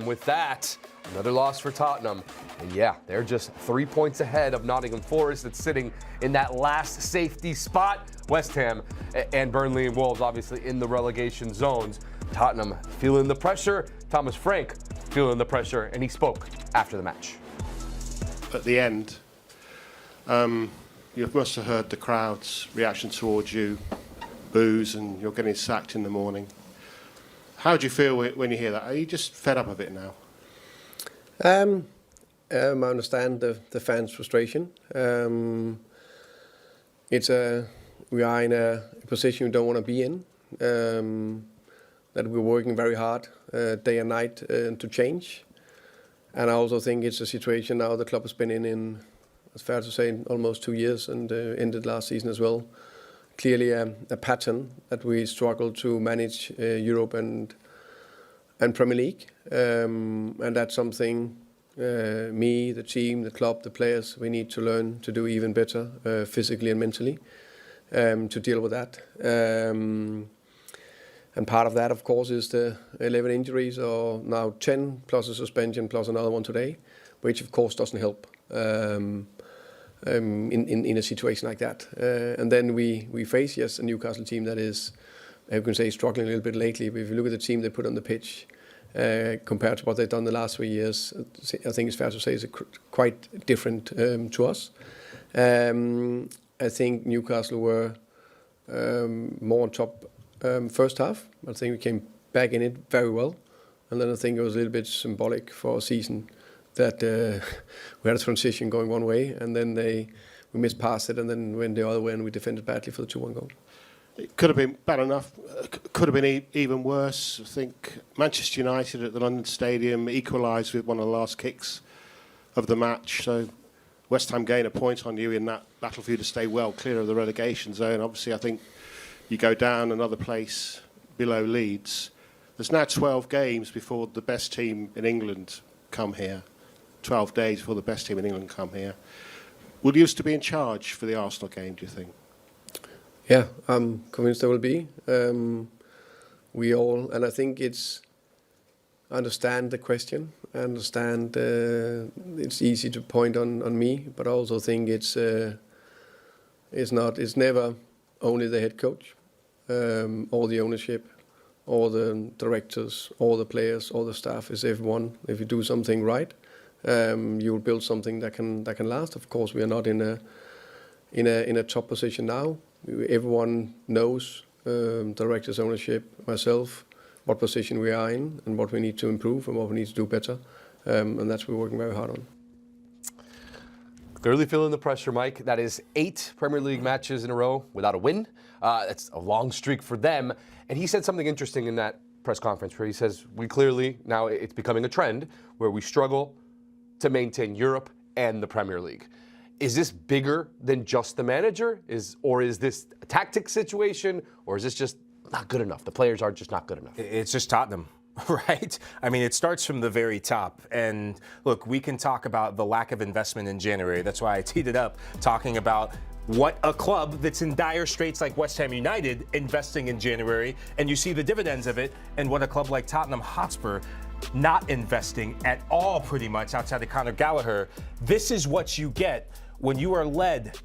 with that, another loss for Tottenham. And yeah, they're just 3 points ahead of Nottingham Forest that's sitting in that last safety spot. West Ham and Burnley and Wolves obviously in the relegation zones. Tottenham feeling the pressure. Thomas Frank feeling the pressure, and he spoke after the match. At the end, you must have heard the crowd's reaction towards you, boos, and you're getting sacked in the morning. How do you feel when you hear that? Are you just fed up of it now? I understand the fans' frustration. We are in a position we don't want to be in. That we're working very hard day and night to change. And I also think it's a situation now the club has been in, it's fair to say, almost 2 years, and ended last season as well. Clearly a pattern that we struggle to manage Europe and Premier League. And that's something me, the team, the club, the players, we need to learn to do even better physically and mentally to deal with that. And part of that, of course, is the 11 injuries, or now 10, plus a suspension, plus another one today, which of course doesn't help in a situation like that. And then we face, yes, a Newcastle team that is, I can say, struggling a little bit lately. But if you look at the team they put on the pitch, compared to what they've done the last 3 years, I think it's fair to say it's quite different to us. I think Newcastle were more on top first half. I think we came back in it very well. And then I think it was a little bit symbolic for a season that we had a transition going one way, and then we missed past it, and then went the other way, and we defended badly for the 2-1 goal. It could have been bad enough. Could have been even worse. I think Manchester United at the London Stadium equalised with one of the last kicks of the match. So West Ham gain a point on you in that battle for you to stay well clear of the relegation zone. Obviously, I think you go down another place below Leeds. There's now 12 games before the best team in England come here. 12 days before the best team in England come here. Will you used to be in charge for the Arsenal game, do you think? Yeah, I'm convinced there will be. We all, and I think I understand the question. I understand it's easy to point on me, but I also think it's never only the head coach, or the ownership, or the directors, or the players, or the staff. It's everyone. If you do something right, you will build something that can last. Of course, we are not in a top position now. Everyone knows, directors, ownership, myself, what position we are in and what we need to improve and what we need to do better. And that's what we're working very hard on. Clearly feeling the pressure, Mike. That is 8 Premier League matches in a row without a win. That's a long streak for them. And he said something interesting in that press conference where he says, we clearly, now it's becoming a trend where we struggle to maintain Europe and the Premier League. Is this bigger than just the manager? Or is this a tactic situation? Or is this just not good enough? The players are just not good enough. It's just Tottenham, right? I mean, it starts from the very top. And look, we can talk about the lack of investment in January. That's why I teed it up talking about what a club that's in dire straits like West Ham United investing in January, and you see the dividends of it, and what a club like Tottenham Hotspur not investing at all pretty much outside of Conor Gallagher. This is what you get when you are led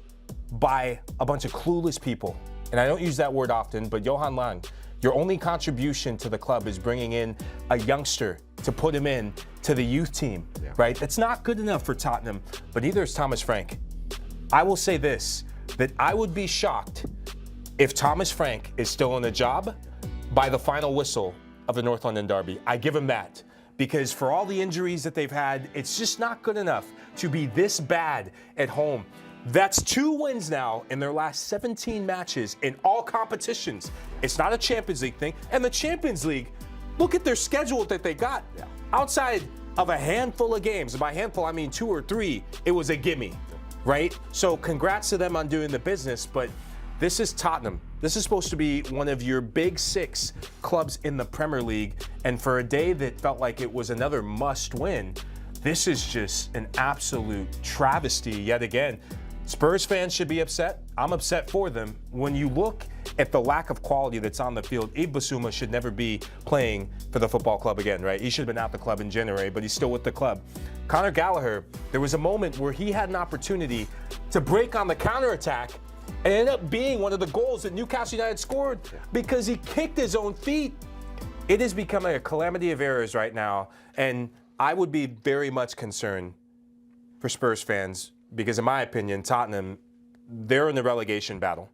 by a bunch of clueless people. And I don't use that word often, but Johan Lang, your only contribution to the club is bringing in a youngster to put him in to the youth team, right? That's not good enough for Tottenham, but neither is Thomas Frank. I will say this, that I would be shocked if Thomas Frank is still on the job by the final whistle of the North London Derby. I give him that, because for all the injuries that they've had, it's just not good enough to be this bad at home. That's 2 wins now in their last 17 matches in all competitions. It's not a Champions League thing. And the Champions League, look at their schedule that they got. Outside of a handful of games, and by handful I mean 2 or 3, it was a gimme, right? So congrats to them on doing the business, but this is Tottenham. This is supposed to be one of your big 6 clubs in the Premier League, and for a day that felt like it was another must-win, this is just an absolute travesty yet again. Spurs fans should be upset. I'm upset for them. When you look at the lack of quality that's on the field, Yves Bissouma should never be playing for the football club again, right? He should have been out the club in January, but he's still with the club. Conor Gallagher, there was a moment where he had an opportunity to break on the counterattack and ended up being one of the goals that Newcastle United scored because he kicked his own feet. It is becoming a calamity of errors right now, and I would be very much concerned for Spurs fans because, in my opinion, Tottenham, they're in the relegation battle.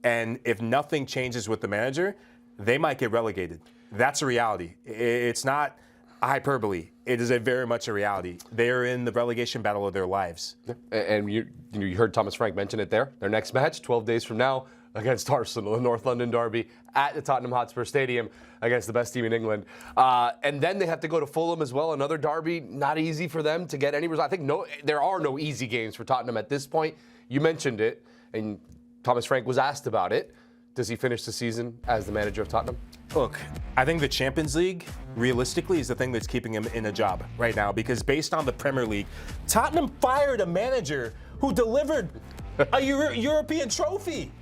And if nothing changes with the manager, they might get relegated. That's a reality. It's not hyperbole. It is very much a reality. They are in the relegation battle of their lives. And you heard Thomas Frank mention it there. Their next match, 12 days from now, against Arsenal, the North London derby at the Tottenham Hotspur Stadium against the best team in England. And then they have to go to Fulham as well, another derby. Not easy for them to get any result. I think there are no easy games for Tottenham at this point. You mentioned it, and Thomas Frank was asked about it. Does he finish the season as the manager of Tottenham? Look, I think the Champions League, realistically, is the thing that's keeping him in a job right now because based on the Premier League, Tottenham fired a manager who delivered a European trophy.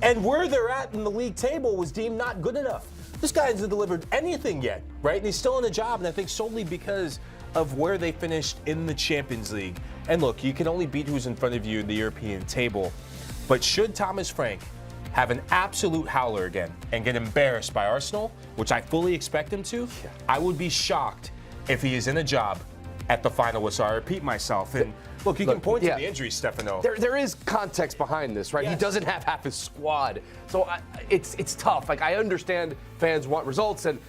And where they're at in the league table was deemed not good enough. This guy hasn't delivered anything yet, right? And he's still in a job, and I think solely because of where they finished in the Champions League. And look, you can only beat who's in front of you in the European table. But should Thomas Frank have an absolute howler again and get embarrassed by Arsenal, which I fully expect him to, I would be shocked if he is in a job at the final whistle. I repeat myself. And look, you can point to the injuries, Stefano. There is context behind this, right? Yes. He doesn't have half his squad. So it's tough. Like, I understand fans want results, and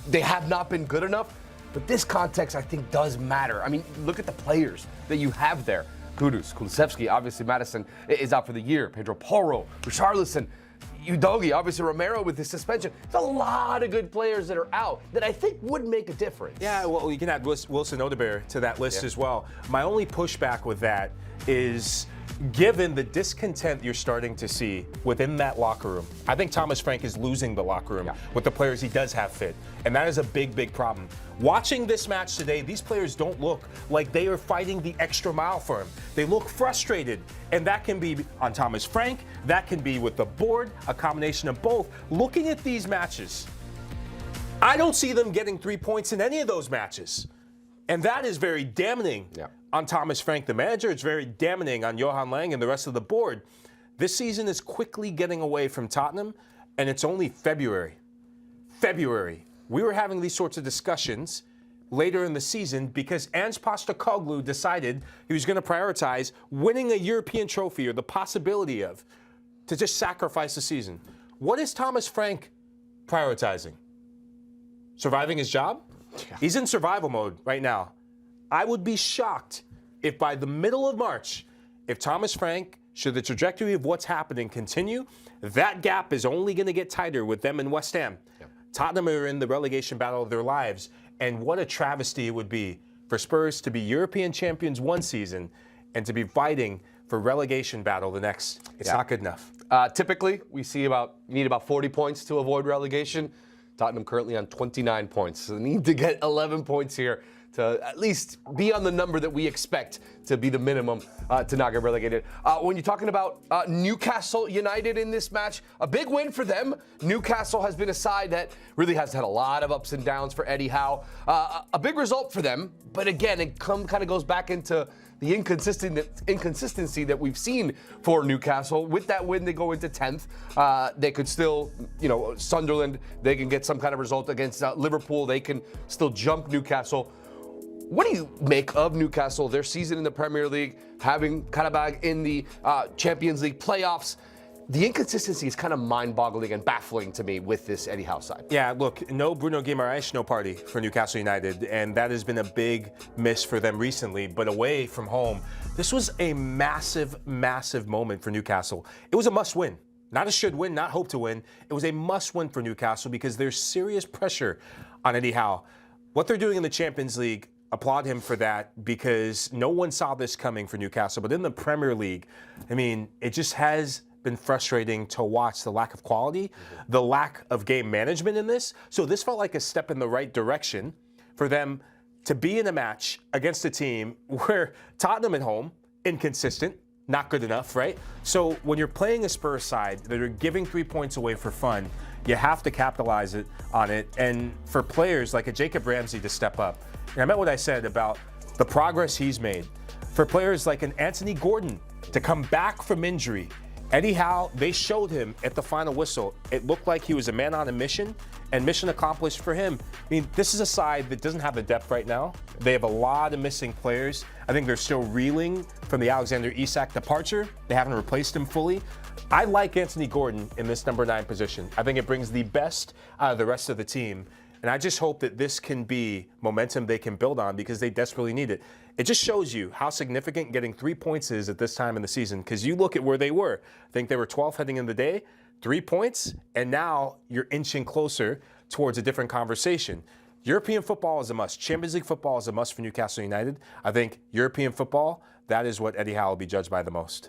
they have not been good enough. But this context, I think, does matter. I mean, look at the players that you have there. Kudus, Kulusevski, obviously Madison is out for the year. Pedro Porro, Richarlison, Udogie, obviously Romero with his suspension. There's a lot of good players that are out that I think would make a difference. Yeah, well, you can add Wilson Odebear to that list as well. My only pushback with that is given the discontent you're starting to see within that locker room. I think Thomas Frank is losing the locker room with the players he does have fit. And that is a big, big problem. Watching this match today, these players don't look like they are fighting the extra mile for him. They look frustrated. And that can be on Thomas Frank. That can be with the board, a combination of both. Looking at these matches, I don't see them getting 3 points in any of those matches. And that is very damning on Thomas Frank, the manager. It's very damning on Johan Lang and the rest of the board. This season is quickly getting away from Tottenham, and it's only February. We were having these sorts of discussions later in the season because Ange Postecoglou decided he was going to prioritize winning a European trophy or the possibility of to just sacrifice the season. What is Thomas Frank prioritizing? Surviving his job? Yeah. He's in survival mode right now. I would be shocked if by the middle of March, if Thomas Frank, should the trajectory of what's happening continue, that gap is only going to get tighter with them and West Ham. Yeah. Tottenham are in the relegation battle of their lives, and what a travesty it would be for Spurs to be European champions one season and to be fighting for relegation battle the next. It's not good enough. Typically, we see need about 40 points to avoid relegation. Tottenham currently on 29 points, so they need to get 11 points here to at least be on the number that we expect to be the minimum to not get relegated. When you're talking about Newcastle United in this match, a big win for them. Newcastle has been a side that really has had a lot of ups and downs for Eddie Howe. A big result for them, but again, it kind of goes back into the inconsistency that we've seen for Newcastle. With that win, they go into 10th. They could still, Sunderland, they can get some kind of result against Liverpool. They can still jump Newcastle. What do you make of Newcastle, their season in the Premier League, having Carabao in the Champions League playoffs? The inconsistency is kind of mind-boggling and baffling to me with this Eddie Howe side. Yeah, look, no Bruno Guimaraes, no party for Newcastle United, and that has been a big miss for them recently. But away from home, this was a massive, massive moment for Newcastle. It was a must-win. Not a should win, not hope to win. It was a must-win for Newcastle because there's serious pressure on Eddie Howe. What they're doing in the Champions League, applaud him for that because no one saw this coming for Newcastle. But in the Premier League, I mean, it just has been frustrating to watch the lack of quality, the lack of game management in this. So this felt like a step in the right direction for them to be in a match against a team where Tottenham at home, inconsistent, not good enough, right? So when you're playing a Spurs side that are giving 3 points away for fun, you have to capitalize on it. And for players like a Jacob Ramsey to step up, and I meant what I said about the progress he's made. For players like an Anthony Gordon to come back from injury, Eddie Howe, they showed him at the final whistle. It looked like he was a man on a mission, and mission accomplished for him. I mean, this is a side that doesn't have the depth right now. They have a lot of missing players. I think they're still reeling from the Alexander Isak departure. They haven't replaced him fully. I like Anthony Gordon in this number 9 position. I think it brings the best out of the rest of the team. And I just hope that this can be momentum they can build on because they desperately need it. It just shows you how significant getting 3 points is at this time in the season because you look at where they were. I think they were 12th heading in the day, 3 points, and now you're inching closer towards a different conversation. European football is a must. Champions League football is a must for Newcastle United. I think European football, that is what Eddie Howe will be judged by the most.